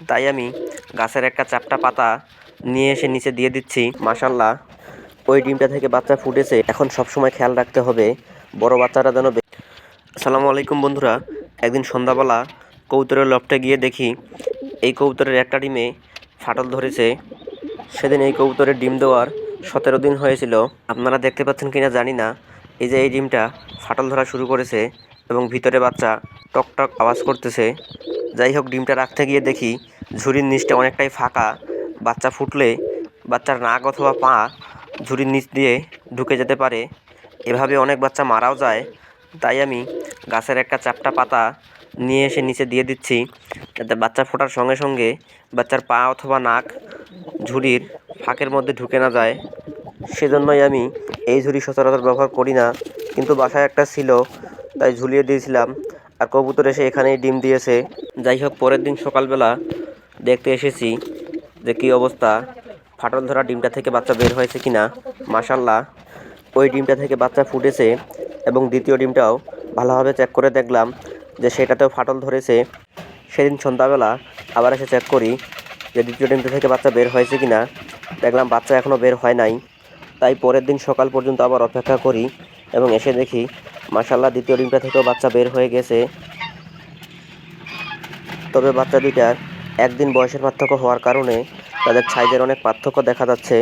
তাই আমি গাছের একটা চাপটা পাতা নিয়ে এসে নিচে দিয়ে দিচ্ছি। মাশাল্লাহ, ওই ডিমটা থেকে বাচ্চা ফুটেছে। এখন সবসময় খেয়াল রাখতে হবে বড় বাচ্চাটা যেন। আসসালামু আলাইকুম বন্ধুরা, একদিন সন্ধ্যাবেলা কবুতরের লফটে গিয়ে দেখি এই কবুতরের একটা ডিমে ফাটল ধরেছে। সেদিন এই কবুতরের ডিম দেওয়ার 17 দিন হয়েছিল। আপনারা দেখতে পাচ্ছেন কিনা জানি না, এই যে এই ডিমটা ফাটল ধরা শুরু করেছে এবং ভিতরে বাচ্চা টক টক আওয়াজ করতেছে। যাই হোক, ডিমটা রাখতে গিয়ে দেখি ঝুড়ির নিচটা অনেকটাই ফাঁকা। বাচ্চা ফুটলে বাচ্চার নাক অথবা পা ঝুড়ির নিচ দিয়ে ঢুকে যেতে পারে। এভাবে অনেক বাচ্চা মারাও যায়। তাই আমি গাছের একটা চাপটা পাতা নিয়ে এসে নিচে দিয়ে দিচ্ছি, যাতে বাচ্চা ফোটার সঙ্গে সঙ্গে বাচ্চার পা অথবা নাক ঝুড়ির ফাঁকের মধ্যে ঢুকে না যায়। সেজন্যই আমি এই ঝুড়ি সচরাচর ব্যবহার করি না, কিন্তু বাসায় একটা ছিল তাই ঝুলিয়ে দিয়েছিলাম। আর কবুতর এসে এখানেই ডিম দিয়েছে। যাই হোক, পরের দিন সকালবেলা দেখতে এসেছি যে কী অবস্থা, ফাটল ধরা ডিমটা থেকে বাচ্চা বের হয়েছে কিনা। মাশাল্লাহ, ওই ডিমটা থেকে বাচ্চা ফুটেছে এবং দ্বিতীয় ডিমটাও ভালোভাবে চেক করে দেখলাম যে সেটাতেও ফাটল ধরেছে। সেদিন সন্ধ্যাবেলা আবার এসে চেক করি যে দ্বিতীয় ডিমটা থেকে বাচ্চা বের হয়েছে কিনা। দেখলাম বাচ্চা এখনও বের হয় নাই। তাই পরের দিন সকাল পর্যন্ত আবার অপেক্ষা করি এবং এসে দেখি মাশাল্লাহ দ্বিতীয় ডিমটা থেকেও বাচ্চা বের হয়ে গেছে। তবে বাচ্চা দুইটার একদিন বয়সের পার্থক্য হওয়ার কারণে তাদের সাইজের অনেক পার্থক্য দেখা যাচ্ছে।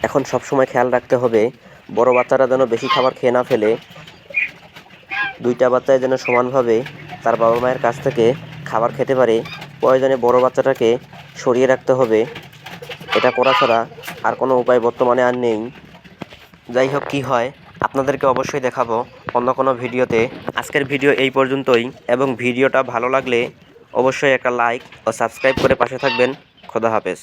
এখন সবসময় খেয়াল রাখতে হবে বড় বাচ্চারা যেন বেশি খাবার খেয়ে না ফেলে। দুইটা বাচ্চাই যেন সমানভাবে তার বাবা মায়ের কাছ থেকে খাবার খেতে পারে। প্রয়োজনে বড় বাচ্চাটাকে সরিয়ে রাখতে হবে। এটা করা ছাড়া আর কোনো উপায় বর্তমানে আর নেই। যাই হোক, কী হয় আপনাদেরকে অবশ্যই দেখাবো অন্য কোনো ভিডিওতে। আজকের ভিডিও এই পর্যন্তই, এবং ভিডিওটা ভালো লাগলে অবশ্যই একটা লাইক ও সাবস্ক্রাইব করে পাশে থাকবেন। খোদা হাফেজ।